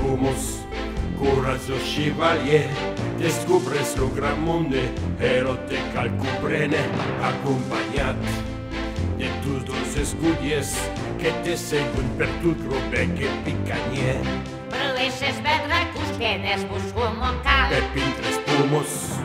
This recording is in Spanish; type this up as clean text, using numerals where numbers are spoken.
espumos, coraggio chevalier, descubres lo gran monde, eroteca al cuprene, acompañat de tus dos escudies que te seguen per tot robec que picanier. Proezes de dracos que desbusco mon cal. Per pintre espumos,